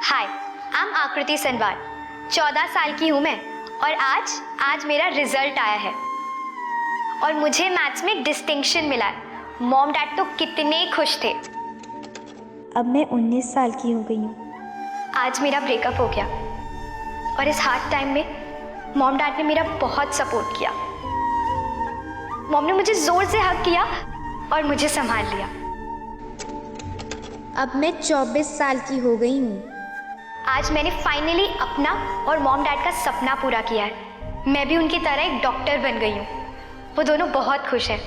Hi, I am आकृति सनवार। 14 साल की हूँ मैं और आज मेरा रिजल्ट आया है और मुझे मैथ्स में डिस्टिंक्शन मिला है। मॉम डैड तो कितने खुश थे। अब मैं 19 साल की हो गई हूँ। आज मेरा ब्रेकअप हो गया और इस हार्ड टाइम में मॉम डैड ने मेरा बहुत सपोर्ट किया। मॉम ने मुझे जोर से हग किया और मुझे संभाल लिया। अब मैं 24 साल की हो गई हूँ। आज मैंने फाइनली अपना और मॉम डैड का सपना पूरा किया है। मैं भी उनकी तरह एक डॉक्टर बन गई हूँ। वो दोनों बहुत खुश हैं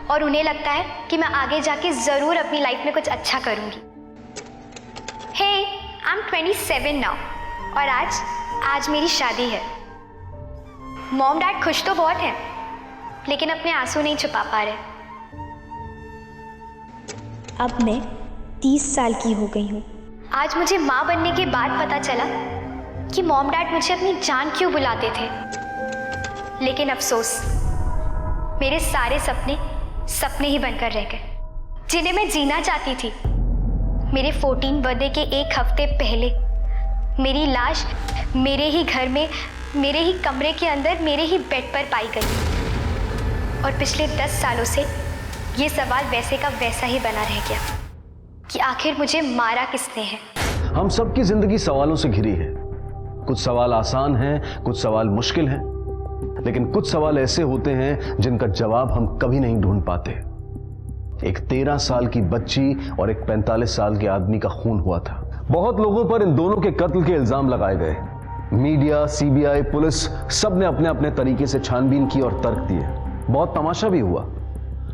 और उन्हें लगता है कि मैं आगे जाके ज़रूर अपनी लाइफ में कुछ अच्छा करूँगी। हे, आई एम 27 नाउ और आज मेरी शादी है। मॉम डैड खुश तो बहुत हैं, लेकिन अपने आंसू नहीं छुपा पा रहे। अब मैं 30 साल की हो गई हूँ। आज मुझे माँ बनने के बाद पता चला कि मॉम डैड मुझे अपनी जान क्यों बुलाते थे। लेकिन अफसोस, मेरे सारे सपने ही बनकर रह गए, जिन्हें मैं जीना चाहती थी। मेरे 14 बर्थडे के एक हफ्ते पहले मेरी लाश मेरे ही घर में, मेरे ही कमरे के अंदर, मेरे ही बेड पर पाई गई। और पिछले 10 सालों से ये सवाल वैसे का वैसा ही बना रह गया कि आखिर मुझे मारा किसने है। हम सबकी जिंदगी सवालों से घिरी है। कुछ सवाल आसान हैं, कुछ सवाल मुश्किल हैं, लेकिन कुछ सवाल ऐसे होते हैं जिनका जवाब हम कभी नहीं ढूंढ पाते। एक 13 साल की बच्ची और एक 45 साल के आदमी का खून हुआ था। बहुत लोगों पर इन दोनों के कत्ल के इल्जाम लगाए गए। मीडिया, सीबीआई, पुलिस सब ने अपने अपने तरीके से छानबीन की और तर्क दिए। बहुत तमाशा भी हुआ,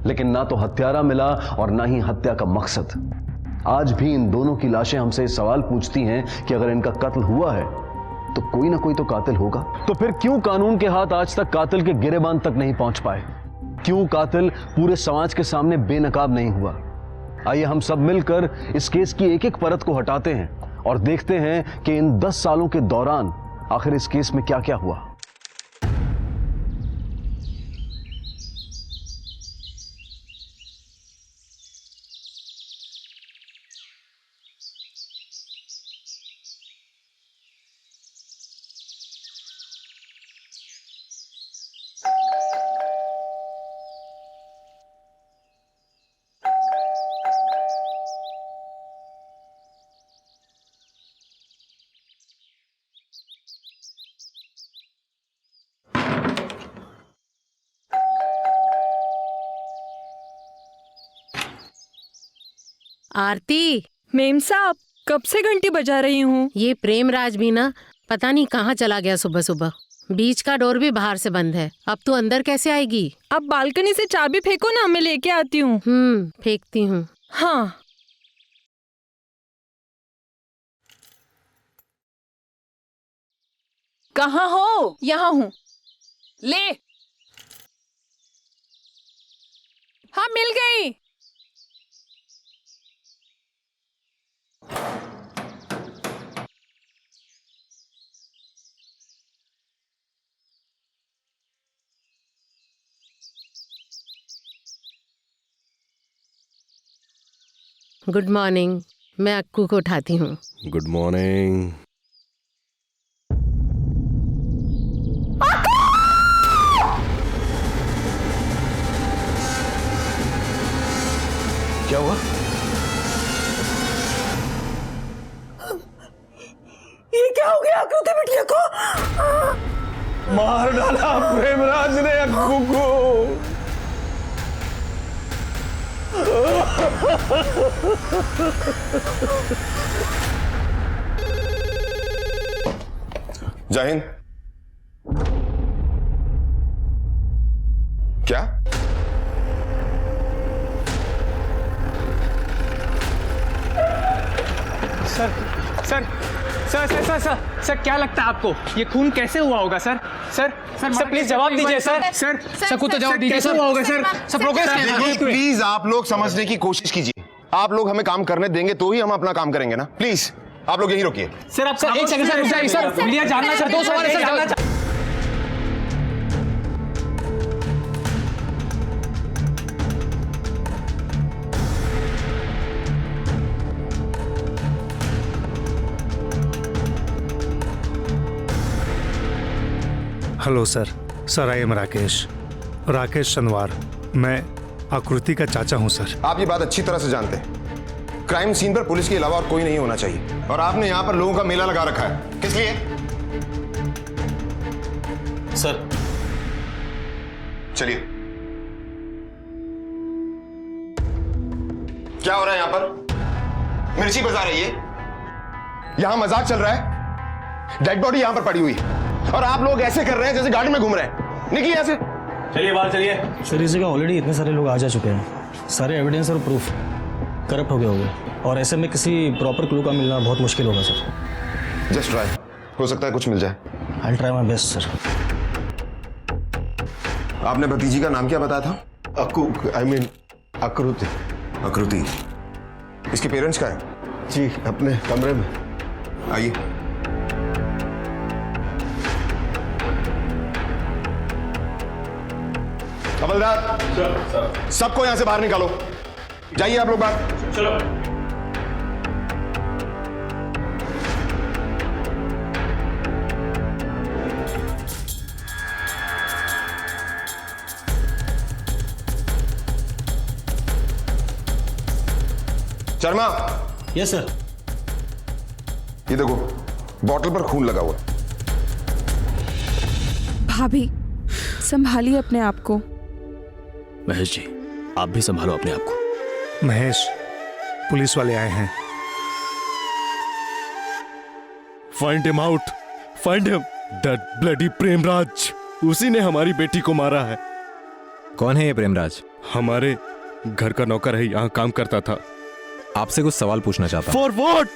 लेकिन ना तो हत्यारा मिला और ना ही हत्या का मकसद। आज भी इन दोनों की लाशें हमसे सवाल पूछती हैं कि अगर इनका कत्ल हुआ है तो कोई ना कोई तो कातिल होगा। तो फिर क्यों कानून के हाथ आज तक कातिल के गिरेबान तक नहीं पहुंच पाए? क्यों कातिल पूरे समाज के सामने बेनकाब नहीं हुआ? आइए हम सब मिलकर इस केस की एक एक परत को हटाते हैं और देखते हैं कि इन 10 सालों के दौरान आखिर इस केस में क्या क्या हुआ। आरती, मेम साहब कब से घंटी बजा रही हूँ। ये प्रेमराज भी ना पता नहीं कहाँ चला गया सुबह सुबह। बीच का डोर भी बाहर से बंद है। अब तू अंदर कैसे आएगी? अब बालकनी से चाबी फेंको ना, मैं लेके आती हूँ। फेंकती हूँ। हाँ। कहाँ हो? यहाँ हूँ। ले। हाँ, मिल गई। Good morning. मैं अक्कू को उठाती हूँ। Good morning. क्या हुआ? ये क्या हो गया अक्कू के बिटिया को? मार डाला प्रेमराज ने अक्कू को। जय हिंद। क्या? सर क्या लगता है आपको ये खून कैसे हुआ होगा सर? सर प्लीज जवाब दीजिए सर को तो जवाब दीजिए। कैसे हुआ होगा सर प्रोग्रेस देखिए प्लीज आप लोग समझने की कोशिश कीजिए। आप लोग हमें काम करने देंगे तो ही हम अपना काम करेंगे ना। प्लीज आप लोग यहीं रुकिए। सर आप एक सेकंड सर रुक जाइए सर। मीडिया जानना सर, 2 सवाल है sir. Hello sir I am Rakesh Shanwar. मैं आकृति का चाचा हूं सर। आप ये बात अच्छी तरह से जानते हैं, क्राइम सीन पर पुलिस के अलावा और कोई नहीं होना चाहिए। और आपने यहाँ पर लोगों का मेला लगा रखा है, किस लिए? सर चलिए। क्या हो रहा है यहाँ पर? मिर्ची बाजार है ये? यहां मजाक चल रहा है? डेड बॉडी यहां पर पड़ी हुई है और आप लोग ऐसे कर रहे हैं जैसे गार्डन में घूम रहे हैं। निकलिए ऐसे। चलिए बाहर चलिए। सर इस जगह ऑलरेडी इतने सारे लोग आ जा चुके हैं, सारे एविडेंस और प्रूफ करप्ट हो गए होंगे, और ऐसे में किसी प्रॉपर क्लू का मिलना बहुत मुश्किल होगा सर। जस्ट ट्राई, हो सकता है कुछ मिल जाए। I try my best sir. आपने भतीजी का नाम क्या बताया था? आकृति। आकृति। इसके पेरेंट्स का है? जी अपने कमरे में। आइए। हवलदार, सबको यहां से बाहर निकालो। जाइए आप लोग बाहर। चलो। शर्मा। Yes sir. ये देखो, बॉटल पर खून लगा हुआ। भाभी संभालिए अपने आप को। महेश जी आप भी संभालो अपने आप को। महेश, पुलिस वाले आए हैं। Find him out, find him, that bloody Premraj, उसी ने हमारी बेटी को मारा है। कौन है ये प्रेमराज? हमारे घर का नौकर है, यहाँ काम करता था। आपसे कुछ सवाल पूछना चाहता हूं। For what?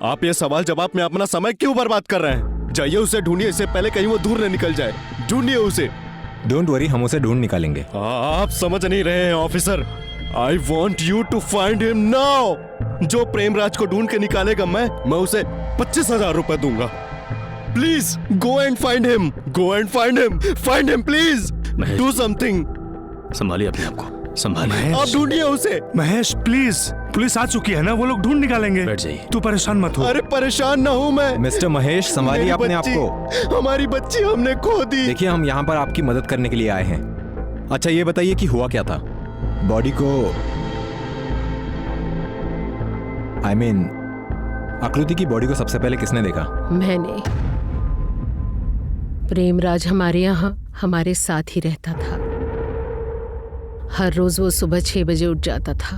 आप ये सवाल जवाब में अपना समय क्यों बर्बाद कर रहे हैं? जाइए उसे ढूंढिए, इससे पहले कहीं वो दूर न निकल जाए। ढूंढिए उसे। डोंट वरी, हम उसे ढूंढ निकालेंगे। आप समझ नहीं रहे हैं officer. I want you to find him now. जो प्रेमराज को ढूंढ के निकालेगा मैं उसे 25,000 रुपए दूंगा। Please go and find him, go and find him, find him please, do something. संभालिए अपने आप को, संभालिए। आप ढूंढिए उसे। महेश प्लीज, पुलिस आ चुकी है ना, वो लोग ढूंढ निकालेंगे। बैठ जाइए। तू परेशान मत हो। अरे परेशान ना हूं मैं। मिस्टर महेश संभालिए अपने आप को। हमारी बच्ची हमने खो दी। देखिए हम यहाँ पर आपकी मदद करने के लिए आए हैं। अच्छा ये बताइए कि हुआ क्या था? बॉडी को आकृति की बॉडी को सबसे पहले किसने देखा? मैंने। प्रेमराज हमारे यहाँ हमारे साथ ही रहता था। हर रोज वो सुबह 6 बजे उठ जाता था,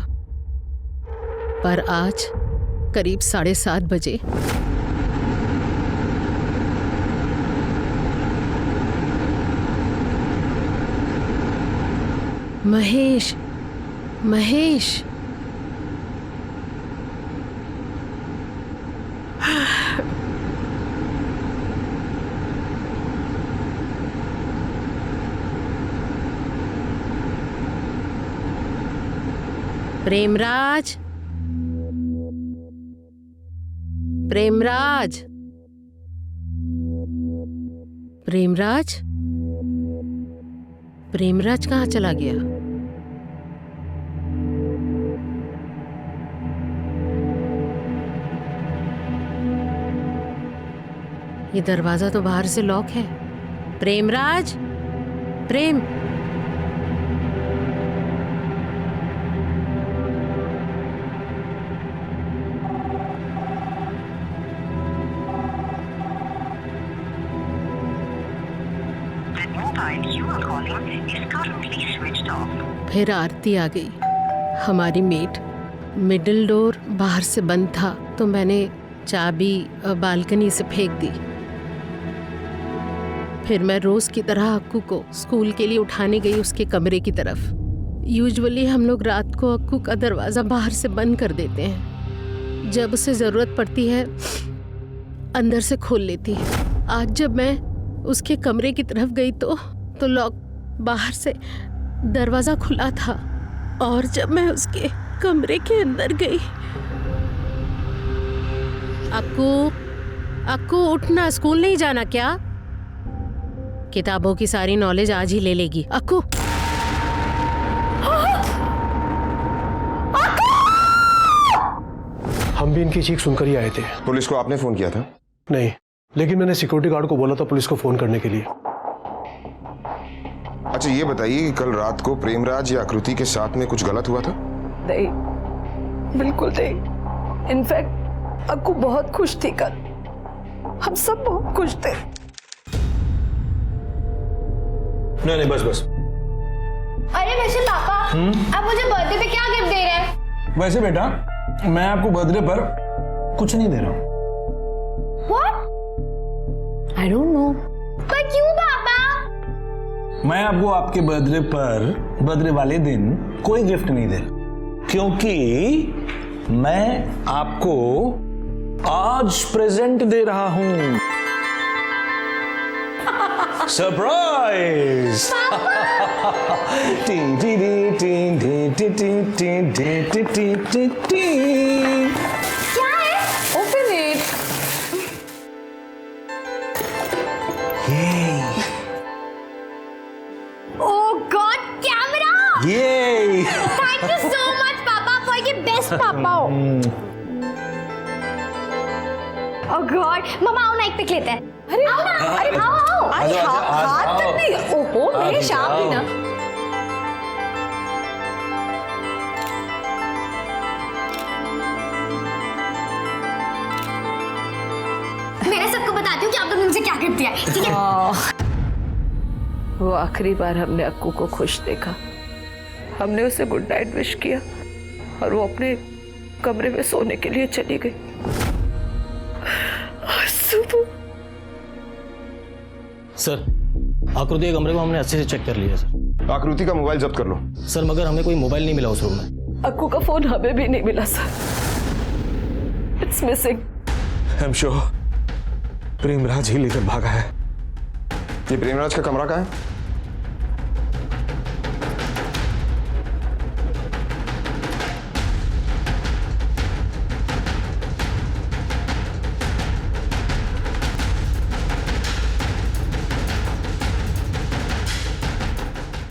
पर आज करीब 7:30 बजे महेश, महेश, प्रेमराज, प्रेमराज, प्रेमराज, प्रेमराज कहाँ चला गया? ये दरवाजा तो बाहर से लॉक है। प्रेमराज, प्रेम, फिर आरती आ गई, हमारी मेड। मिडिल डोर बाहर से बंद था तो मैंने चाबी बालकनी से फेंक दी। फिर मैं रोज की तरह अक्कू को स्कूल के लिए उठाने गई उसके कमरे की तरफ। यूजुअली हम लोग रात को अक्कू का दरवाज़ा बाहर से बंद कर देते हैं, जब उसे ज़रूरत पड़ती है अंदर से खोल लेती है। आज जब मैं उसके कमरे की तरफ गई तो लॉक, बाहर से दरवाज़ा खुला था, और जब मैं उसके कमरे के अंदर गई, अक्कू, अक्कू उठना, स्कूल नहीं जाना क्या? किताबों की सारी नॉलेज आज ही ले लेगी। अक्कू, हम भी इनकी चीख सुनकर ही आए थे। पुलिस को आपने फोन किया था? नहीं, लेकिन मैंने सिक्योरिटी गार्ड को बोला था पुलिस को फोन करने के लिए। अच्छा ये बताइए कि कल रात को प्रेमराज या आकृति के साथ में कुछ गलत हुआ था? नहीं, बिल्कुल नहीं। इनफैक्ट अक्कू बहुत खुश थी कल, हम सब बहुत खुश थे। नहीं बस बस। अरे वैसे पापा, आप मुझे बर्थडे पे क्या गिफ्ट दे रहे हैं? वैसे बेटा मैं आपको बर्थडे पर कुछ नहीं दे रहा हूँ। What? I don't know. पर क्यों पापा? मैं आपको आपके बर्थडे पर, बर्थडे वाले दिन कोई गिफ्ट नहीं दे रहा, क्योंकि मैं आपको आज प्रेजेंट दे रहा हूं। Surprise! T T T T T T T T T T T T. क्या है? Open it. Oh God, camera! ये Thank you so much पापा, for ये बेस्ट पापा हो। Oh God, मम्मा आओ ना एक पिक लेते हैं। अरे आओ ना, अरे आओ आओ। अरे हाथ तक नहीं। ओहो मेरे शाम भी ना। मैं सबको बताती हूँ कि आपने मुझसे क्या गिफ्ट दिया है, ठीक है? वो आखिरी बार हमने अक्कू को खुश देखा। हमने उसे गुड नाइट विश किया और वो अपने कमरे में सोने के लिए चली गई। सुबह सर आकृति के कमरे को हमने अच्छे से चेक कर लिया सर। आकृति का मोबाइल जब्त कर लो। सर मगर हमें कोई मोबाइल नहीं मिला उस रूम में। अक्कू का फोन हमें भी नहीं मिला sir. It's missing. I am sure Premraj ही लेकर भागा है। ये प्रेमराज का कमरा कहाँ है?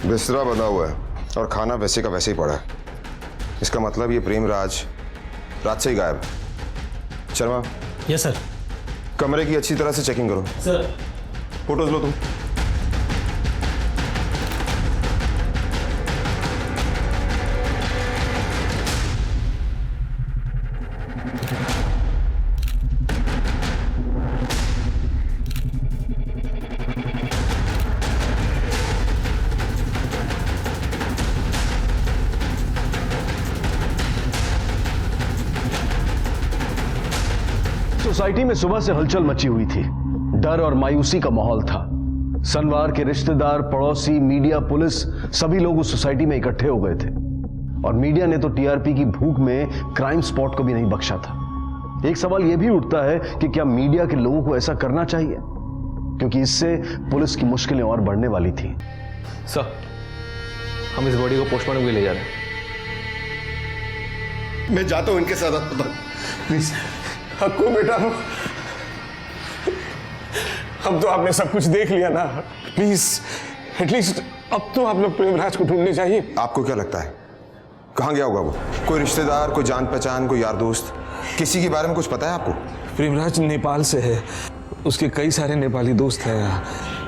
बिस्तरा बंधा हुआ है और खाना वैसे का वैसे ही पड़ा है। इसका मतलब ये प्रेमराज रात से ही गायब है। शर्मा। Yes sir. कमरे की अच्छी तरह से चेकिंग करो। सर। फोटोज लो तुम। सोसाइटी में सुबह से हलचल मची हुई थी। डर और मायूसी का माहौल था। सनवार के रिश्तेदार, पड़ोसी, मीडिया, पुलिस सभी लोग उस सोसाइटी में इकट्ठे हो गए थे और मीडिया ने तो टीआरपी की भूख में क्राइम स्पॉट को भी नहीं बख्शा था। एक सवाल यह भी उठता है कि क्या मीडिया के लोगों को ऐसा करना चाहिए, क्योंकि इससे पुलिस की मुश्किलें और बढ़ने वाली थी। सर हम इस बॉडी को पोस्टमार्टम के लिए ले जा रहे हैं। मैं जाता हूं इनके साथ अस्पताल। प्लीज अक्कू बेटा, अब तो आपने सब कुछ देख लिया ना। प्लीज एटलीस्ट अब तो आप लोग प्रेमराज को ढूंढने चाहिए। आपको क्या लगता है कहां गया होगा वो? कोई रिश्तेदार, कोई जान पहचान, कोई यार दोस्त, किसी के बारे में कुछ पता है आपको? प्रेमराज नेपाल से है, उसके कई सारे नेपाली दोस्त हैं यहाँ।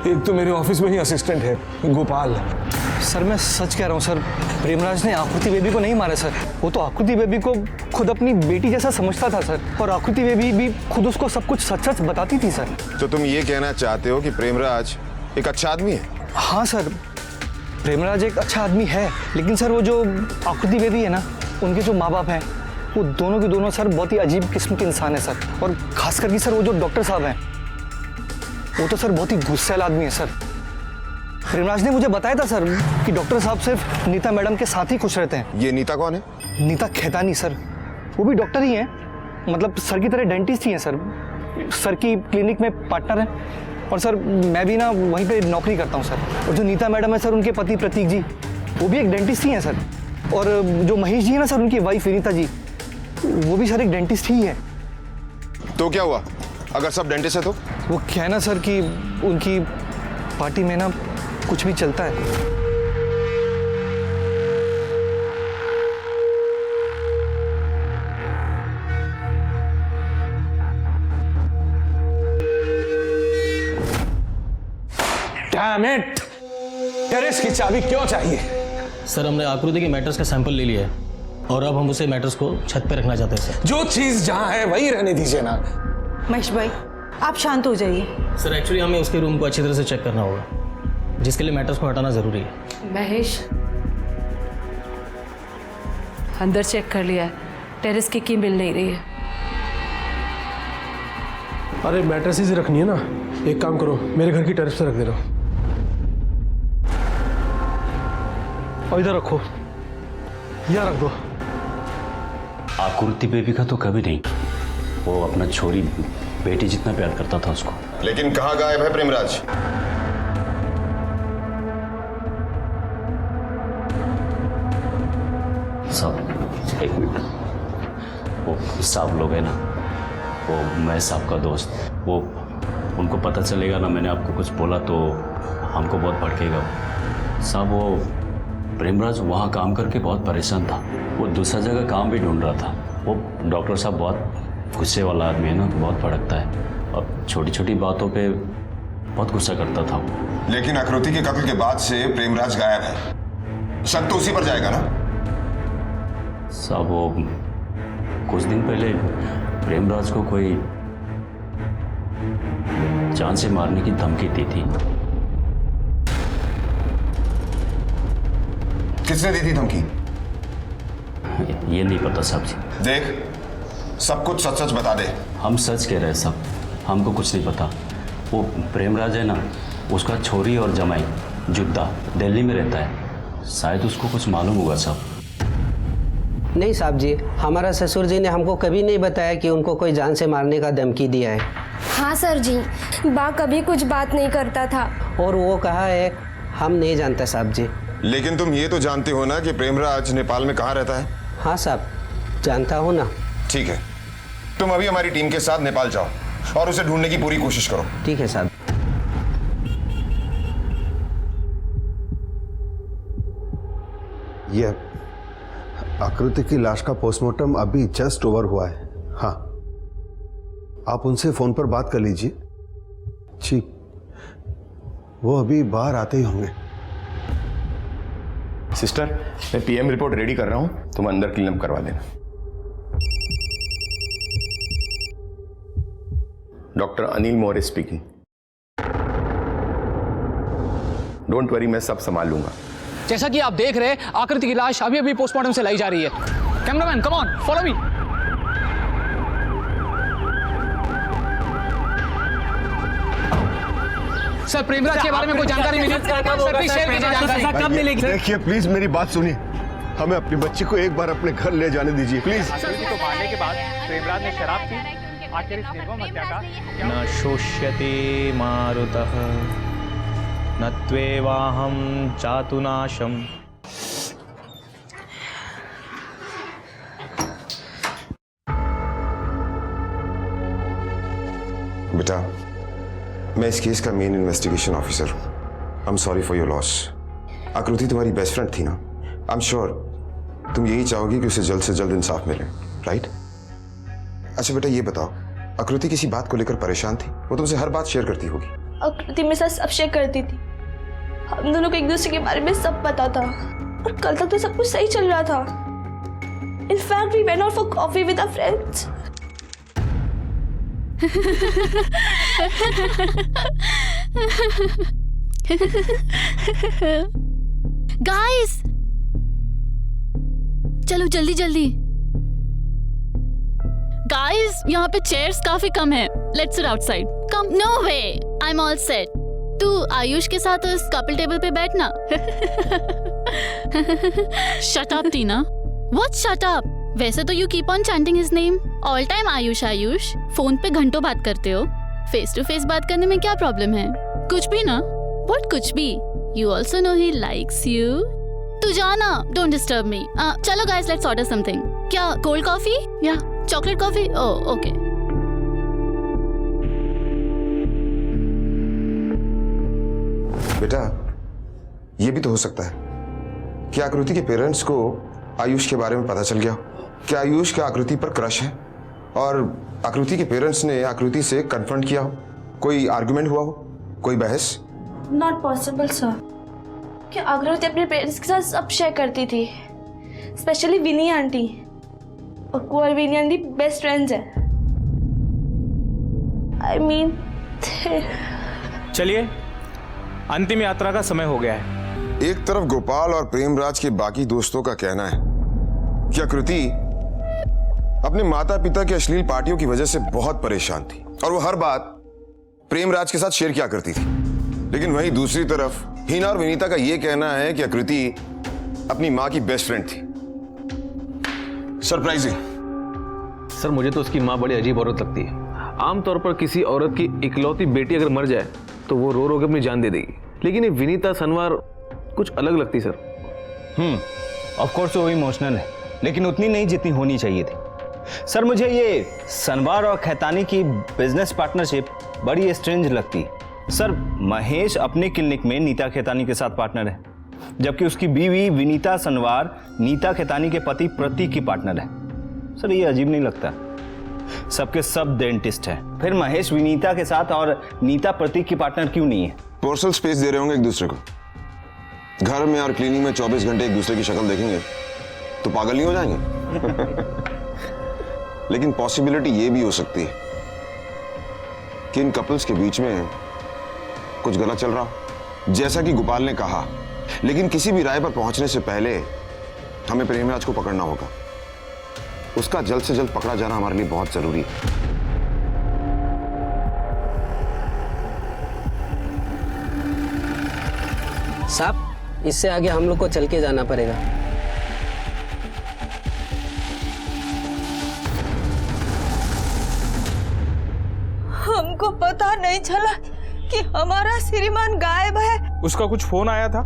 एक तो मेरे ऑफिस में ही असिस्टेंट है, गोपाल। सर मैं सच कह रहा हूँ सर, प्रेमराज ने आकृति बेबी को नहीं मारा सर। वो तो आकृति बेबी को खुद अपनी बेटी जैसा समझता था सर, और आकृति बेबी भी खुद उसको सब कुछ सच सच बताती थी सर। तो तुम ये कहना चाहते हो कि प्रेमराज एक अच्छा आदमी है? हाँ सर, प्रेमराज एक अच्छा आदमी है, लेकिन सर वो जो आकृति बेबी है ना, उनके जो माँ बाप हैं, वो दोनों के दोनों सर बहुत ही अजीब किस्म के इंसान है सर। और खास करके सर वो जो डॉक्टर साहब हैं, वो तो सर बहुत ही गुस्सैल आदमी है सर। प्रेमराज ने मुझे बताया था सर कि डॉक्टर साहब सिर्फ नीता मैडम के साथ ही खुश रहते हैं। ये नीता कौन है? नीता खेतानी सर, वो भी डॉक्टर ही हैं, मतलब सर की तरह डेंटिस्ट ही हैं सर। सर की क्लिनिक में पार्टनर हैं, और सर मैं भी ना वहीं पे नौकरी करता हूँ सर। और जो नीता मैडम है सर, उनके पति प्रतीक जी, वो भी एक डेंटिस्ट ही हैं सर। और जो महेश जी है ना सर, उनकी वाइफ विनीता जी, वो भी सर एक डेंटिस्ट ही है। तो क्या हुआ अगर सब डेंटिस्ट है तो? वो क्या है ना सर कि उनकी पार्टी में ना कुछ भी चलता है। डैम इट, टेरेस की चाबी क्यों चाहिए? सर हमने आकृति के मैटर्स का सैंपल ले लिया है और अब हम उसे मैटर्स को छत पे रखना चाहते हैं सर। जो चीज जहां है वही रहने दीजिए ना। महेश भाई आप शांत हो जाइए। सर एक्चुअली हमें उसके रूम को अच्छी तरह से चेक करना होगा, जिसके लिए मैटर्स को हटाना जरूरी है। महेश, अंदर चेक कर लिया है, टेरेस की मिल नहीं रही है। अरे मैट्रेसेस ही रखनी है ना, एक काम करो मेरे घर की टेरेस पे रख दे रहा हूँ। और इधर रखो, यहाँ रख दो। आकृति बेबी का तो कभी नहीं, वो अपना छोरी बेटी जितना प्यार करता था उसको। लेकिन कहाँ गायब है प्रेमराज? साहब एक मिनट, वो साहब लोग है ना, वो मैं साहब का दोस्त, वो उनको पता चलेगा ना मैंने आपको कुछ बोला तो हमको बहुत भड़केगा साहब। वो प्रेमराज वहाँ काम करके बहुत परेशान था, वो दूसरा जगह काम भी ढूंढ रहा था। वो डॉक्टर साहब बहुत गुस्से वाला आदमी है ना, बहुत भड़कता है और छोटी छोटी बातों पे बहुत गुस्सा करता था। लेकिन आकृति के कत्ल के बाद से प्रेमराज गायब है, शक तो उसी पर जाएगा ना? साहब वो कुछ दिन पहले प्रेमराज को कोई जान से मारने की धमकी दी थी। किसने दी थी धमकी? ये नहीं पता साहब जी। देख, सब कुछ सच सच बता दे। हम सच कह रहे हैं साहब, हमको कुछ नहीं पता। वो प्रेमराज है ना, उसका छोरी और जमाई जुद्दा दिल्ली में रहता है, शायद उसको कुछ मालूम होगा साहब। नहीं साहब जी, हमारा ससुर जी ने हमको कभी नहीं बताया कि उनको कोई जान से मारने का धमकी दिया है। हाँ सर जी, बा कभी कुछ बात नहीं करता था। और वो कहा है हम नहीं जानते साहब जी। लेकिन तुम ये तो जानते हो ना कि प्रेमराज नेपाल में कहाँ रहता है? हाँ साहब, जानता हूँ ना। ठीक है, तुम अभी हमारी टीम के साथ नेपाल जाओ और उसे ढूंढने की पूरी कोशिश करो। ठीक है साहब। ये आकृति की लाश का पोस्टमार्टम अभी जस्ट ओवर हुआ है। हाँ, आप उनसे फोन पर बात कर लीजिए। जी, वो अभी बाहर आते ही होंगे। सिस्टर, मैं पीएम रिपोर्ट रेडी कर रहा हूं, तुम अंदर क्लीन अप करवा देना। Doctor Anil Maurya speaking. Don't worry, मैं सब संभाल लूंगा। जैसा कि आप देख रहे हैं, आकृति की लाश अभी अभी पोस्टमार्टम से लाई जा रही है। Cameraman come on, follow me. Sir Premraj के बारे में कोई जानकारी मिली? कब मिलेगी? देखिए प्लीज मेरी बात सुनिए, हमें अपनी बच्ची को एक बार अपने घर ले जाने दीजिए प्लीज। तो मारने के बाद प्रेमराज ने शराब पी, आखिर इस निर्मम हत्या का न शोष्यते मारुतः न त्वेवाहं चातुनाशम। बेटा, मैं इस केस का मेन इन्वेस्टिगेशन ऑफिसर हूं। I am sorry for your loss. आकृति तुम्हारी बेस्ट फ्रेंड थी ना, आई एम श्योर तुम यही चाहोगी कि उसे जल्द से जल्द इंसाफ मिले, राइट? अच्छा बेटा, ये बताओ, आकृति किसी बात को लेकर परेशान थी? वो तुमसे हर बात शेयर करती होगी। आकृति मेरे साथ सब शेयर करती थी, हम दोनों को एक दूसरे के बारे में सब पता था और कल तक तो सब कुछ सही चल रहा था। In fact we went out for coffee with our friends. Guys, चलो जल्दी जल्दी। गाइस, यहाँ पे चेयर्स काफी कम है। Let's sit outside. Come. No way, I am all set. तू आयुष के साथ उस कपल टेबल पे बैठना। Shut up Tina. What shut up? वैसे तो you keep on chanting his name all time. Ayush Ayush. Phone पे घंटों बात करते हो, फेस टू फेस बात करने में क्या प्रॉब्लम है? कुछ भी ना। व्हाट कुछ भी? You also know he likes you. तू जाना, डोंट डिस्टर्ब मी। चलो गाइस, लेट्स ऑर्डर समथिंग। क्या कोल्ड कॉफी या चॉकलेट कॉफी? Oh okay. बेटा, ये भी तो हो सकता है कि आकृति के पेरेंट्स को आयुष के बारे में पता चल गया, कि आयुष का आकृति पर क्रश है और आकृति के पेरेंट्स ने आकृति से कन्फ्रंट किया हो, कोई आर्गुमेंट हुआ हो, कोई बहस। Not possible sir. कि आकृति अपने पेरेंट्स के साथ सब शेयर करती थी, स्पेशली विनी आंटी। और कुंवर विनी आंटी बेस्ट फ्रेंड्स है। आई मीन चलिए, अंतिम यात्रा का समय हो गया है। एक तरफ गोपाल और प्रेमराज के बाकी दोस्तों का कहना है कि आकृति अपने माता पिता की अश्लील पार्टियों की वजह से बहुत परेशान थी और वो हर बात प्रेमराज के साथ शेयर किया करती थी। लेकिन वहीं दूसरी तरफ हीना और विनीता का यह कहना है कि आकृति अपनी मां की बेस्ट फ्रेंड थी। सरप्राइजिंग। सर, मुझे तो उसकी मां बड़ी अजीब औरत लगती है। आमतौर पर किसी औरत की इकलौती बेटी अगर मर जाए तो वो रो रो के अपनी जान दे देगी, लेकिन ये विनीता सनवार कुछ अलग लगती सर। ऑफ कोर्स वो इमोशनल है, लेकिन उतनी नहीं जितनी होनी चाहिए थी। सर, मुझे ये सनवार और खैतानी की बिजनेस पार्टनरशिप बड़ी स्ट्रेंज लगती। सर, महेश अपने क्लिनिक में नीता खैतानी के साथ पार्टनर है, जबकि उसकी बीवी विनीता सनवार नीता खैतानी के पति प्रतीक की पार्टनर है। सर, ये अजीब नहीं लगता? सबके सब डेंटिस्ट है, फिर महेश विनीता के साथ और नीता प्रतीक की पार्टनर क्यों नहीं है? पर्सनल स्पेस दे रहे होंगे एक दूसरे को। घर में और क्लिनिक में 24 घंटे एक दूसरे की शक्ल देखेंगे तो पागल नहीं हो जाएंगे? लेकिन पॉसिबिलिटी ये भी हो सकती है कि इन कपल्स के बीच में कुछ गलत चल रहा हो, जैसा कि गोपाल ने कहा। लेकिन किसी भी राय पर पहुंचने से पहले हमें प्रेमराज को पकड़ना होगा। उसका जल्द से जल्द पकड़ा जाना हमारे लिए बहुत जरूरी है। साहब, इससे आगे हम लोग को चल के जाना पड़ेगा। हमको पता नहीं चला कि हमारा श्रीमान गायब है। उसका कुछ फोन आया था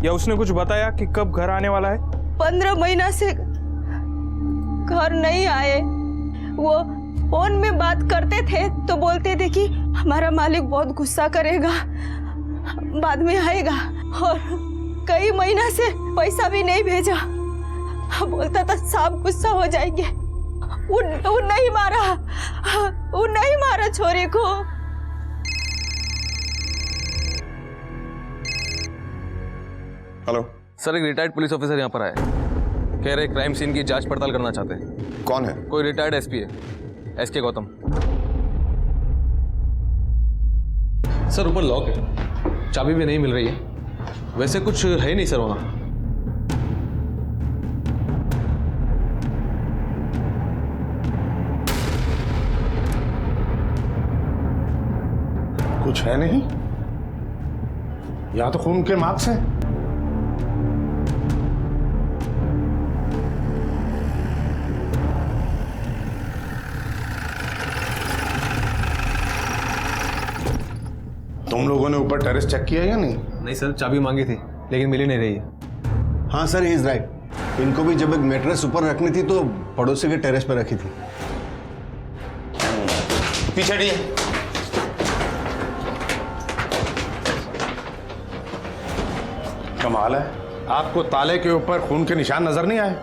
या उसने कुछ बताया कि कब घर आने वाला है? 15 महीना से घर नहीं आए। वो फोन में बात करते थे तो बोलते थे कि हमारा मालिक बहुत गुस्सा करेगा, बाद में आएगा। और कई महीना से पैसा भी नहीं भेजा। बोलता था साहब गुस्सा हो जाएंगे। वो नहीं मारा, वो नहीं मारा छोरे को। हेलो सर, एक रिटायर्ड पुलिस ऑफिसर यहाँ पर आए, कह रहे क्राइम सीन की जांच पड़ताल करना चाहते हैं। कौन है? कोई रिटायर्ड एसपी है, एसके गौतम। सर, ऊपर लॉक है, चाबी भी नहीं मिल रही है। वैसे कुछ है नहीं सर वहाँ। कुछ है नहीं, यहाँ तो खून के मार्क्स हैं। तुम लोगों ने ऊपर टेरेस चेक किया या नहीं? नहीं सर, चाबी मांगी थी लेकिन मिली नहीं रही है। हाँ सर, इज राइट। इनको भी जब एक मैट्रेस ऊपर रखनी थी तो पड़ोसी के टेरेस पर रखी थी। पीछे हटिए। कमाल है, आपको ताले के ऊपर खून के निशान नजर नहीं आए?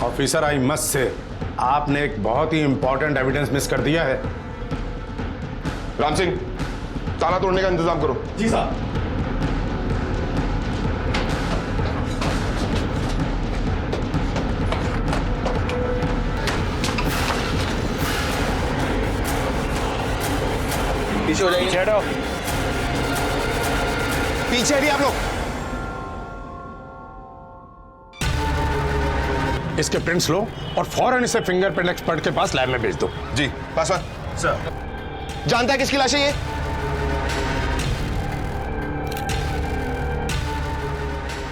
ऑफिसर, आई मस्ट से आपने एक बहुत ही इंपॉर्टेंट एविडेंस मिस कर दिया है। राम सिंह, ताला तोड़ने का इंतजाम करो। जी साहब। पीछे हो जाइए। पीछे हटिए आप लोग। इसके प्रिंट्स लो और फौरन इसे फिंगरप्रिंट एक्सपर्ट के पास लैब में भेज दो। जी पासवान। सर, जानता है किसकी लाश है ये?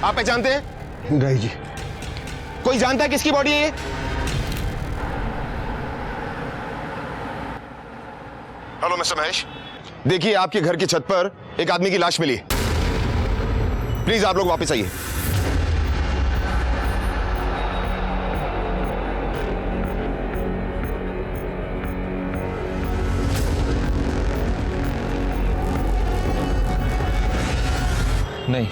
आप पहचानते हैं? नहीं जी। कोई जानता है किसकी बॉडी है ये? हेलो मिस्टर महेश, देखिए आपके घर की छत पर एक आदमी की लाश मिली। प्लीज आप लोग वापस आइए। नहीं,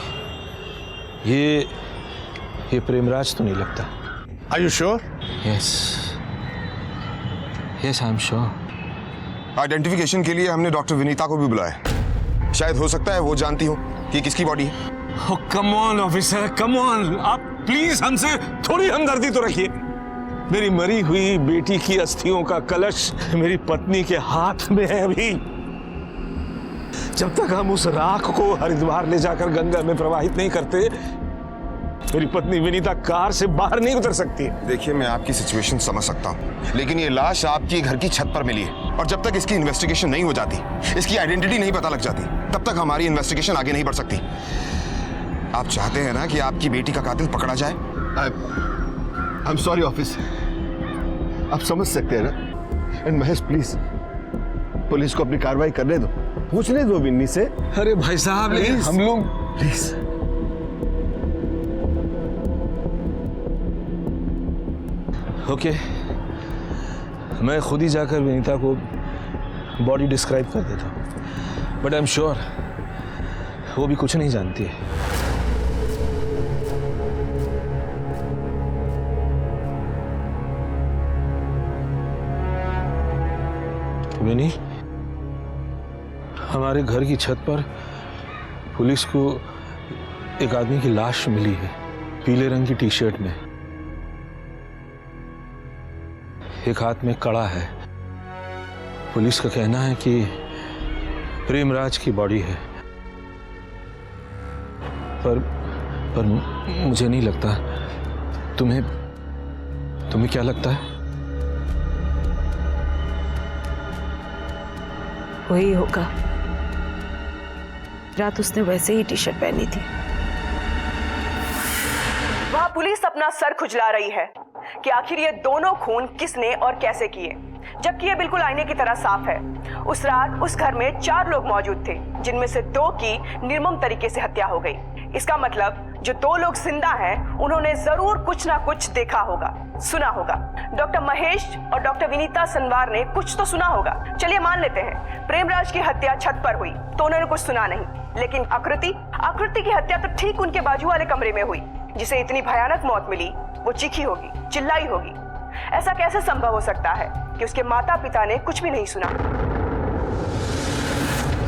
ये प्रेमराज तो नहीं लगता। Are you sure? Yes. Yes, I'm sure. Identification के लिए हमने डॉक्टर विनीता को भी बुलाया। शायद हो सकता है वो जानती हो कि किसकी बॉडी है। Come on officer, come on, आप प्लीज हमसे थोड़ी हमदर्दी तो रखिए। मेरी मरी हुई बेटी की अस्थियों का कलश मेरी पत्नी के हाथ में है अभी। जब तक हम उस राख को हरिद्वार ले जाकर गंगा में प्रवाहित नहीं करते, मेरी पत्नी विनीता कार से बाहर नहीं उतर सकती। देखिए, मैं आपकी सिचुएशन समझ सकता हूँ, लेकिन ये लाश आपकी घर की छत पर मिली है और जब तक इसकी इन्वेस्टिगेशन नहीं हो जाती, इसकी आइडेंटिटी नहीं पता लग जाती, तब तक हमारी इन्वेस्टिगेशन आगे नहीं बढ़ सकती। आप चाहते हैं ना कि आपकी बेटी का कातिल पकड़ा जाए? आई एम सॉरी ऑफिसर, आप समझ सकते हैं ना। एंड महेश प्लीज पुलिस को अपनी कार्रवाई करने दो, पूछने दो विन्नी से। अरे भाई साहब, लेकिन हम लोग प्लीज। ओके, मैं खुद ही जाकर विनीता को बॉडी डिस्क्राइब कर देता हूँ, बट आई एम श्योर वो भी कुछ नहीं जानती है। विनी, हमारे घर की छत पर पुलिस को एक आदमी की लाश मिली है, पीले रंग की टी शर्ट में, एक हाथ में कड़ा है। पुलिस का कहना है कि प्रेमराज की बॉडी है, पर मुझे नहीं लगता। तुम्हें क्या लगता है? वही होगा। रात उसने वैसे ही टी शर्ट पहनी थी। वहां पुलिस अपना सर खुजला रही है कि आखिर ये दोनों खून किसने और कैसे किए, जबकि ये बिल्कुल आईने की तरह साफ है। उस रात उस घर में 4 लोग मौजूद थे, जिनमें से 2 की निर्मम तरीके से हत्या हो गई। इसका मतलब जो 2 लोग जिंदा हैं, उन्होंने जरूर कुछ ना कुछ देखा होगा, सुना होगा। डॉक्टर महेश और डॉक्टर विनीता सनवार ने कुछ तो सुना होगा। चलिए मान लेते हैं प्रेमराज की हत्या छत पर हुई तो उन्होंने कुछ सुना नहीं, लेकिन आकृति की हत्या तो ठीक उनके बाजू वाले कमरे में हुई। जिसे इतनी भयानक मौत मिली, वो चीखी होगी, चिल्लाई होगी। ऐसा कैसे संभव हो सकता है कि उसके माता पिता ने कुछ भी नहीं सुना?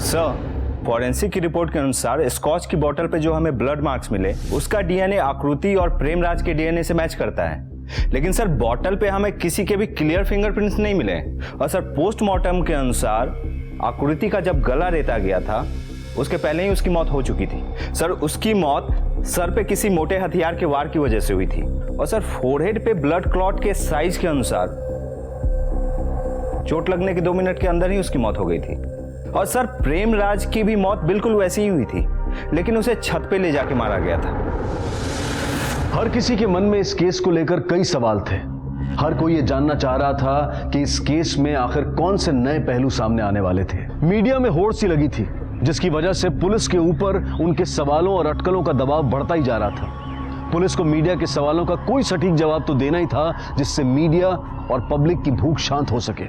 सर, फॉरेंसिक की रिपोर्ट के अनुसार स्कॉच की बोतल पे जो हमें ब्लड मार्क्स मिले, उसका डीएनए आकृति और प्रेमराज के डीएनए से मैच करता है। लेकिन सर, बोतल पे हमें किसी के भी क्लियर फिंगरप्रिंट्स नहीं मिले। और सर, पोस्टमार्टम के अनुसार आकृति का जब गला रेता गया था, उसके पहले ही उसकी मौत हो चुकी थी। सर, उसकी मौत सर पे किसी मोटे हथियार के वार की वजह से हुई थी। और सर, फोरहेड पे ब्लड क्लॉट के साइज के अनुसार चोट लगने के 2 मिनट के अंदर ही उसकी मौत हो गई थी। और सर, प्रेमराज की भी मौत बिल्कुल वैसी ही हुई थी, लेकिन उसे छत पे ले जाके मारा गया था। हर किसी के मन में इस केस को लेकर कई सवाल थे। हर कोई ये जानना चाह रहा था कि इस केस में आखिर कौन से नए पहलू सामने आने वाले थे। मीडिया में होड़ सी लगी थी, जिसकी वजह से पुलिस के ऊपर उनके सवालों और अटकलों का दबाव बढ़ता ही जा रहा था। पुलिस को मीडिया के सवालों का कोई सटीक जवाब तो देना ही था, जिससे मीडिया और पब्लिक की भूख शांत हो सके।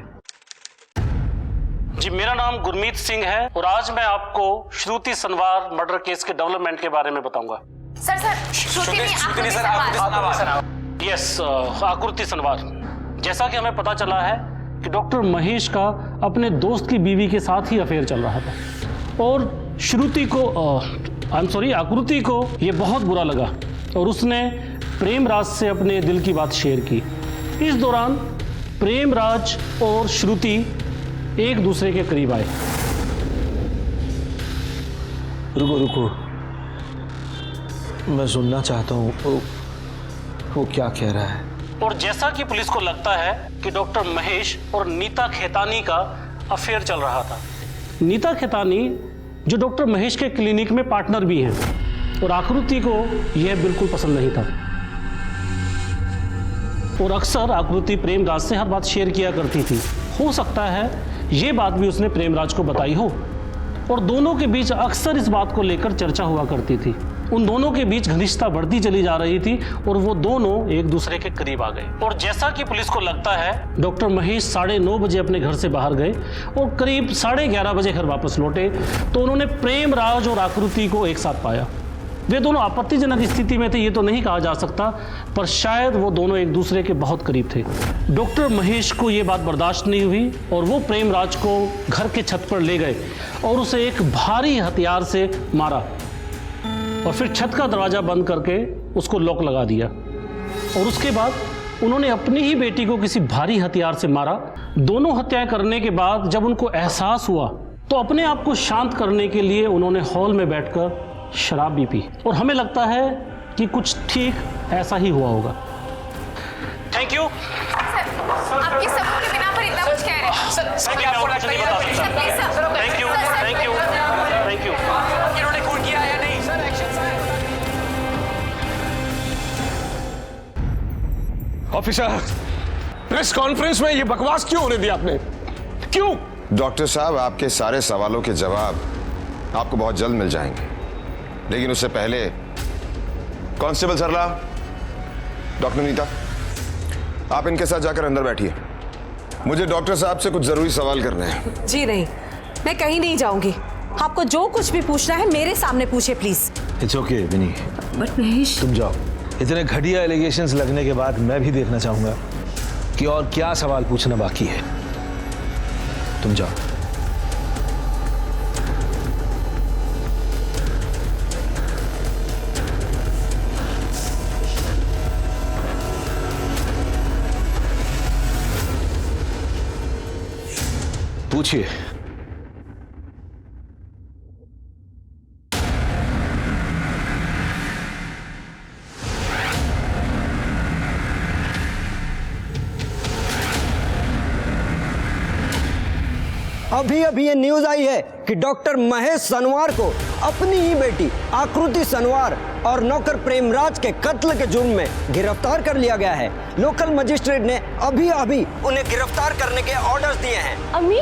जी, मेरा नाम गुरमीत सिंह है और आज मैं आपको श्रुति सनवार मर्डर केस के डेवलपमेंट के बारे में बताऊंगा। सर यस, आकृति सनवार। जैसा कि हमें पता चला है कि डॉक्टर महेश का अपने दोस्त की बीवी के साथ ही अफेयर चल रहा था और श्रुति को आकृति को ये बहुत बुरा लगा और उसने प्रेमराज से अपने दिल की बात शेयर की। इस दौरान प्रेमराज और श्रुति एक दूसरे के करीब आए। रुको, मैं सुनना चाहता हूँ वो क्या कह रहा है। और जैसा कि पुलिस को लगता है कि डॉक्टर महेश और नीता खेतानी का अफेयर चल रहा था। नीता खेतानी जो डॉक्टर महेश के क्लिनिक में पार्टनर भी हैं और आकृति को यह बिल्कुल पसंद नहीं था और अक्सर आकृति प्रेमराज से हर बात शेयर किया करती थी। हो सकता है ये बात भी उसने प्रेमराज को बताई हो और दोनों के बीच अक्सर इस बात को लेकर चर्चा हुआ करती थी। उन दोनों के बीच घनिष्ठता बढ़ती चली जा रही थी और वो दोनों एक दूसरे के करीब आ गए। और जैसा कि पुलिस को लगता है डॉक्टर महेश 9:30 बजे अपने घर से बाहर गए और करीब 11:30 बजे घर वापस लौटे तो उन्होंने प्रेमराज और आकृति को एक साथ पाया। वे दोनों आपत्तिजनक स्थिति में थे ये तो नहीं कहा जा सकता, पर शायद वो दोनों एक दूसरे के बहुत करीब थे। डॉक्टर महेश को ये बात बर्दाश्त नहीं हुई और वो प्रेमराज को घर के छत पर ले गए और उसे एक भारी हथियार से मारा और फिर छत का दरवाजा बंद करके उसको लॉक लगा दिया। और उसके बाद उन्होंने अपनी ही बेटी को किसी भारी हथियार से मारा। दोनों हत्याएं करने के बाद जब उनको एहसास हुआ तो अपने आप को शांत करने के लिए उन्होंने हॉल में बैठकर शराब भी पी और हमें लगता है कि कुछ ठीक ऐसा ही हुआ होगा। Thank you. आपके सबूत के बिना पर इतना कुछ कह रहे हैं। सर क्या आपको नहीं बता सकता। Thank you thank you thank you. इन्होंने खून किया या नहीं? Sir action officer, press conference में ये बकवास क्यों होने दिया आपने? क्यों? डॉक्टर साहब, आपके सारे सवालों के जवाब आपको बहुत जल्द मिल जाएंगे, लेकिन उससे पहले कांस्टेबल सरला, डॉक्टर नीता, आप इनके साथ जाकर अंदर बैठिए। मुझे डॉक्टर साहब से कुछ जरूरी सवाल करने हैं। जी नहीं, मैं कहीं नहीं जाऊंगी। आपको जो कुछ भी पूछना है मेरे सामने पूछिए please. It's okay Vinny, but Mahesh, तुम जाओ। इतने घटिया एलिगेशंस लगने के बाद मैं भी देखना चाहूंगा कि और क्या सवाल पूछना बाकी है। तुम जाओ। पूछिए। अभी अभी ये न्यूज आई है कि डॉक्टर महेश सनवार को अपनी ही बेटी आकृति सनवार और नौकर प्रेमराज के कत्ल के जुर्म में गिरफ्तार कर लिया गया है। लोकल मजिस्ट्रेट ने अभी अभी उन्हें गिरफ्तार करने के ऑर्डर्स दिए हैं। अम्मी,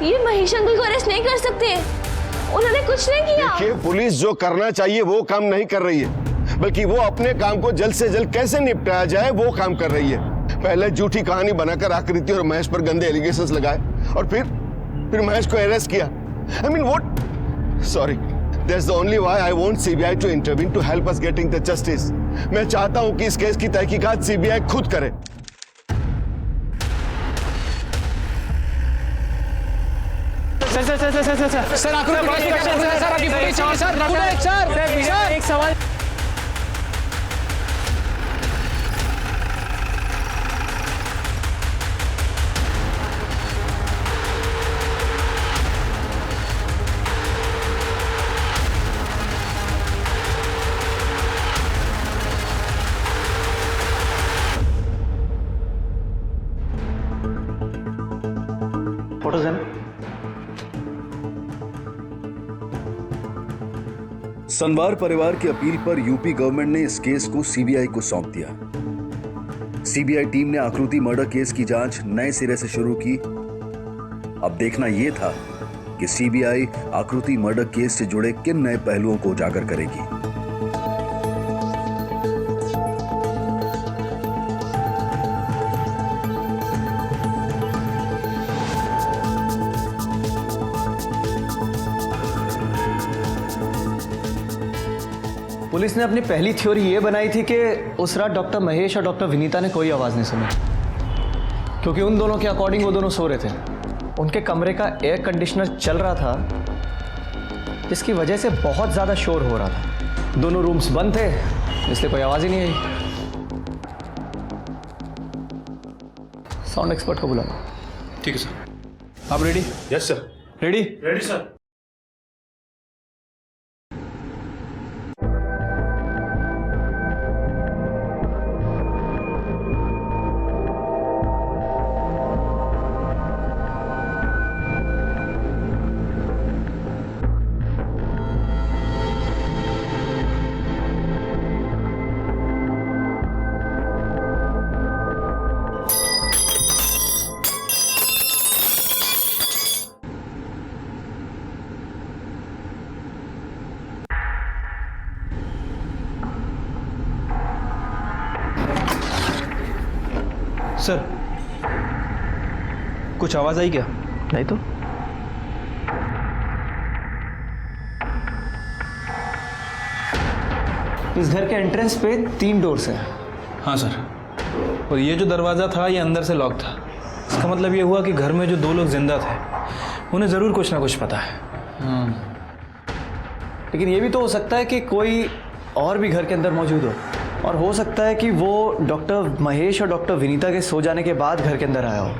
ये महेश अंकल को अरेस्ट नहीं कर सकते, उन्होंने कुछ नहीं किया। देखिए, पुलिस जो करना चाहिए वो काम नहीं कर रही है, बल्कि वो अपने काम को जल्द से जल्द कैसे निपटाया जाए वो काम कर रही है। पहले झूठी कहानी बनाकर आकृति और महेश पर गंदे एलिगेशंस लगाए और फिर महेश को अरेस्ट किया। I mean what? Sorry, that's the only why I want CBI to intervene to help us getting the justice. मैं चाहता हूं कि इस केस की तहकीकात CBI खुद करे। सर एक सवाल। फोटोज है ना? सनवार परिवार की अपील पर यूपी गवर्नमेंट ने इस केस को सीबीआई को सौंप दिया। सीबीआई टीम ने आकृति मर्डर केस की जांच नए सिरे से शुरू की। अब देखना यह था कि सीबीआई आकृति मर्डर केस से जुड़े किन नए पहलुओं को उजागर करेगी। पुलिस ने अपनी पहली थ्योरी ये बनाई थी कि उस रात डॉक्टर महेश और डॉक्टर विनीता ने कोई आवाज़ नहीं सुनी, क्योंकि उन दोनों के अकॉर्डिंग वो दोनों सो रहे थे। उनके कमरे का एयर कंडीशनर चल रहा था, जिसकी वजह से बहुत ज़्यादा शोर हो रहा था। दोनों रूम्स बंद थे, इसलिए कोई आवाज़ ही नहीं आई। साउंड एक्सपर्ट को बुलाओ। ठीक है सर। आप ready? Yes sir. Ready? Ready sir. Sir, कुछ आवाज आई क्या? नहीं तो। इस घर के एंट्रेंस पे 3 डोर्स हैं। हाँ सर, और ये जो दरवाज़ा था ये अंदर से लॉक था। इसका मतलब ये हुआ कि घर में जो 2 लोग जिंदा थे उन्हें ज़रूर कुछ ना कुछ पता है। लेकिन ये भी तो हो सकता है कि कोई और भी घर के अंदर मौजूद हो, और हो सकता है कि वो डॉक्टर महेश और डॉक्टर विनीता के सो जाने के बाद घर के अंदर आया हो।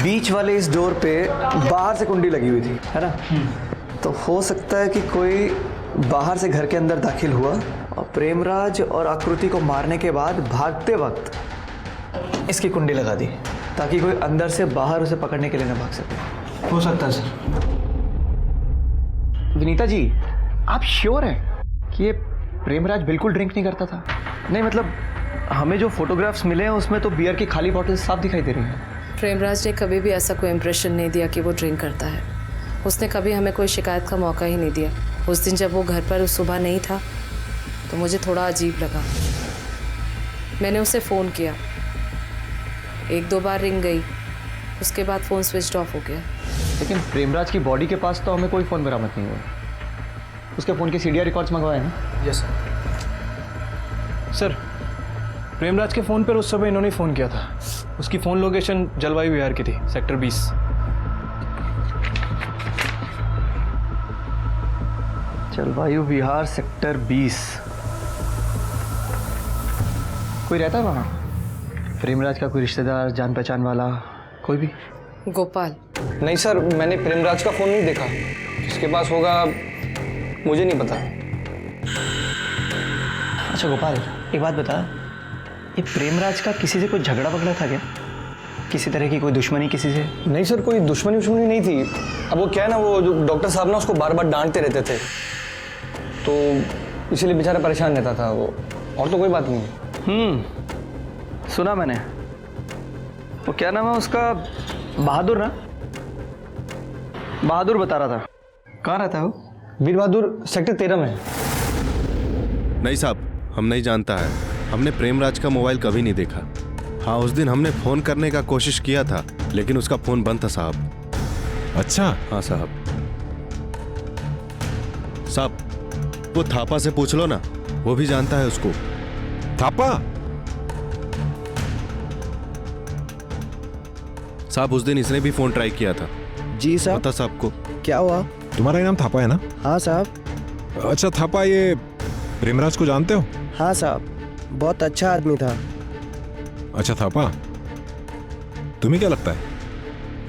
बीच वाले इस डोर पे बाहर से कुंडी लगी हुई थी, है ना? तो हो सकता है कि कोई बाहर से घर के अंदर दाखिल हुआ और प्रेमराज और आकृति को मारने के बाद भागते वक्त इसकी कुंडी लगा दी ताकि कोई अंदर से बाहर उसे पकड़ने के लिए ना भाग सके। हो सकता है सर। विनीता जी, आप श्योर हैं कि ये प्रेमराज बिल्कुल ड्रिंक नहीं करता था? नहीं मतलब हमें जो फोटोग्राफ्स मिले हैं उसमें तो बियर की खाली बॉटल साफ दिखाई दे रही हैं। प्रेमराज ने कभी भी ऐसा कोई इम्प्रेशन नहीं दिया कि वो ड्रिंक करता है। उसने कभी हमें कोई शिकायत का मौका ही नहीं दिया। उस दिन जब वो घर पर उस सुबह नहीं था तो मुझे थोड़ा अजीब लगा। मैंने उसे फ़ोन किया, 1-2 बार रिंग गई, उसके बाद फ़ोन स्विच ऑफ हो गया। लेकिन प्रेमराज की बॉडी के पास तो हमें कोई फ़ोन बरामद नहीं हुआ। उसके फ़ोन के CDR रिकॉर्ड्स मंगवाए ना? Yes sir. प्रेमराज के फ़ोन पर उस समय इन्होंने फ़ोन किया था। उसकी फ़ोन लोकेशन जलवायु विहार की थी, सेक्टर 20। जलवायु विहार सेक्टर 20। कोई रहता है वहाँ? प्रेमराज का कोई रिश्तेदार, जान पहचान वाला कोई भी? गोपाल? नहीं सर, मैंने प्रेमराज का फ़ोन नहीं देखा। किसके पास होगा मुझे नहीं पता। अच्छा गोपाल, एक बात बता, ये प्रेमराज का किसी से कोई झगड़ा वगड़ा था क्या? किसी तरह की कोई दुश्मनी किसी से? नहीं सर, कोई दुश्मनी नहीं थी। अब वो क्या है ना, वो जो डॉक्टर साहब ना उसको बार बार डांटते रहते थे तो इसीलिए बेचारा परेशान रहता था वो, और तो कोई बात नहीं। सुना मैंने। वो क्या नाम है उसका? बहादुर ना? बहादुर बता रहा था। कहाँ रहता है वो? वीर बहादुर सेक्टर 13 में। नहीं साहब, हम नहीं जानता है। हमने प्रेमराज का मोबाइल कभी नहीं देखा। हाँ, उस दिन हमने फोन करने का कोशिश किया था लेकिन उसका फोन बंद था साहब। अच्छा? हाँ साहब। साहब, वो थापा से पूछ लो ना, वो भी जानता है उसको। थापा? साहब, उस दिन इसने भी फोन ट्राई किया था। जी साहब। पता साहब को क्या हुआ? तुम्हारा नाम थापा है ना? हाँ साहब। अच्छा थापा, ये प्रेमराज को जानते हो? हाँ साहब, बहुत अच्छा आदमी था। अच्छा थापा, तुम्हें क्या लगता है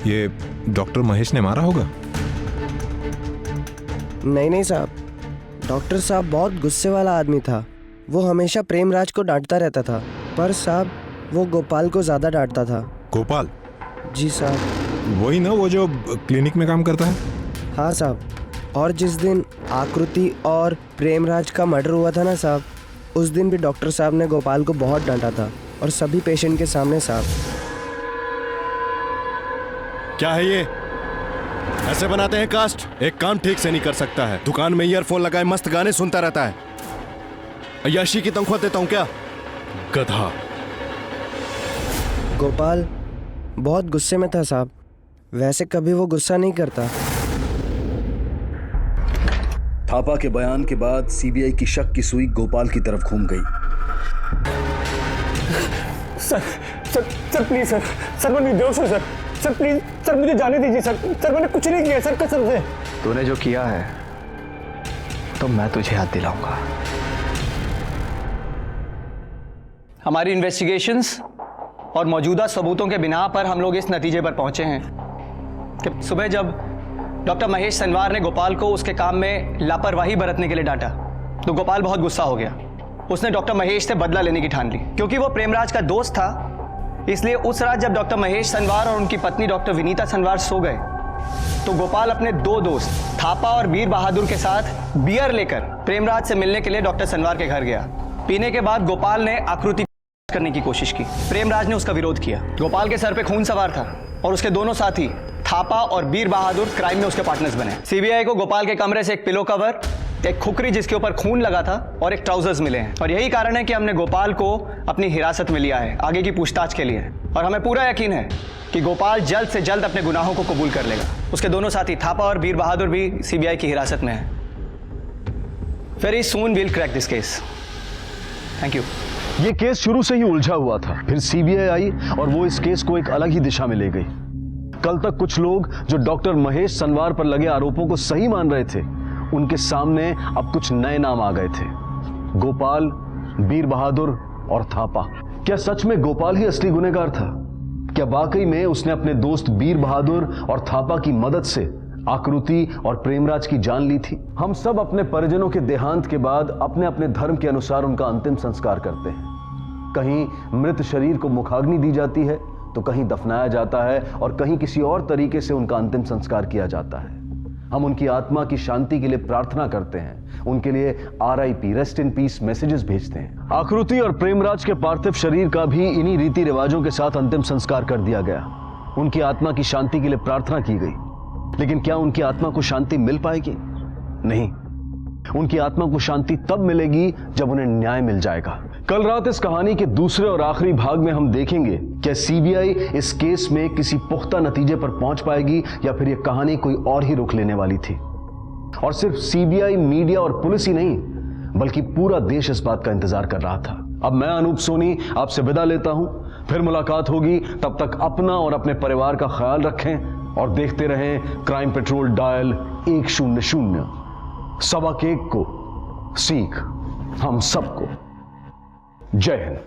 ये डॉक्टर महेश ने मारा होगा? नहीं साहब, डॉक्टर साहब बहुत गुस्से वाला आदमी था। वो हमेशा प्रेमराज को डांटता रहता था, पर साहब वो गोपाल को ज्यादा डांटता था। गोपाल? जी साहब। वही ना, वो जो क्लिनिक में काम करता है? हाँ साहब। और जिस दिन आकृति और प्रेमराज का मर्डर हुआ था ना साहब, उस दिन भी डॉक्टर साहब ने गोपाल को बहुत डांटा था, और सभी पेशेंट के सामने साहब। क्या है ये? ऐसे बनाते हैं कास्ट? एक काम ठीक से नहीं कर सकता है। दुकान में ईयरफोन लगाए मस्त गाने सुनता रहता है। अय्याशी की तनख्वाह देता हूं क्या? गधा। गोपाल बहुत गुस्से में था साहब, वैसे कभी वो गुस्सा नहीं करता। थापा के बयान के बाद सीबीआई की शक की सुई गोपाल की तरफ घूम गई। सर प्लीज सर मैं निर्दोष हूँ सर प्लीज सर मुझे जाने दीजिए सर मैंने कुछ नहीं किया सर, कसम से। तूने जो किया है तो मैं तुझे याद दिलाऊंगा। हमारी इन्वेस्टिगेशंस और मौजूदा सबूतों के बिना पर हम लोग इस नतीजे पर पहुंचे हैं कि सुबह जब डॉक्टर महेश सनवार ने गोपाल को उसके काम में लापरवाही बरतने के लिए डांटा तो गोपाल बहुत गुस्सा हो गया। उसने डॉक्टर महेश से बदला लेने की ठान ली। क्योंकि वो प्रेमराज का दोस्त था, इसलिए उस रात जब डॉक्टर महेश सनवार और उनकी पत्नी डॉक्टर विनीता सनवार सो गए तो गोपाल अपने 2 दोस्त थापा और वीर बहादुर के साथ बियर लेकर प्रेमराज से मिलने के लिए डॉक्टर सनवार के घर गया। पीने के बाद गोपाल ने आकृति करने की कोशिश की। प्रेमराज ने उसका विरोध किया। गोपाल के सर पे खून सवार था और उसके दोनों साथी थापा और वीर बहादुर क्राइम में उसके पार्टनर्स बने। सीबीआई को गोपाल के कमरे से एक पिलो कवर, एक खुकरी जिसके ऊपर खून लगा था और एक ट्राउजर्स मिले हैं, और यही कारण है कि हमने गोपाल को अपनी हिरासत में लिया है आगे की पूछताछ के लिए। और हमें पूरा यकीन है कि गोपाल जल्द से जल्द अपने गुनाहों को कबूल कर लेगा। उसके दोनों साथी थापा और वीर बहादुर भी सीबीआई की हिरासत में है। Very soon will crack this case. Thank you. ये केस शुरू से ही उलझा हुआ था, फिर सीबीआई आई और वो इस केस को एक अलग ही दिशा में ले गई। कल तक कुछ लोग जो डॉक्टर महेश सनवार पर लगे आरोपों को सही मान रहे थे, उनके सामने अब कुछ नए नाम आ गए थे। गोपाल, वीर बहादुर और थापा। क्या सच में गोपाल ही असली गुनहगार था? क्या वाकई में उसने अपने दोस्त वीर बहादुर और थापा की मदद से आकृति और प्रेमराज की जान ली थी? हम सब अपने परिजनों के देहांत के बाद अपने अपने धर्म के अनुसार उनका अंतिम संस्कार करते हैं। कहीं मृत शरीर को मुखाग्नि दी जाती है, तो कहीं दफनाया जाता है और कहीं किसी और तरीके से उनका अंतिम संस्कार किया जाता है। हम उनकी आत्मा की शांति के लिए प्रार्थना करते हैं, उनके लिए RIP rest in peace messages भेजते हैं। आकृति और प्रेमराज के पार्थिव शरीर का भी इन्हीं रीति रिवाजों के साथ अंतिम संस्कार कर दिया गया। उनकी आत्मा की शांति के लिए प्रार्थना की गई, लेकिन क्या उनकी आत्मा को शांति मिल पाएगी? नहीं, उनकी आत्मा को शांति तब मिलेगी जब उन्हें न्याय मिल जाएगा। कल रात इस कहानी के दूसरे और आखिरी भाग में हम देखेंगे क्या सीबीआई इस केस में किसी पुख्ता नतीजे पर पहुंच पाएगी या फिर यह कहानी कोई और ही रुख लेने वाली थी। और सिर्फ सीबीआई, मीडिया और पुलिस ही नहीं, बल्कि पूरा देश इस बात का इंतजार कर रहा था। अब मैं अनूप सोनी आपसे विदा लेता हूं, फिर मुलाकात होगी। तब तक अपना और अपने परिवार का ख्याल रखें और देखते रहें क्राइम पेट्रोल डायल 100। सबक एक को, सीख हम सबको। जय हिंद।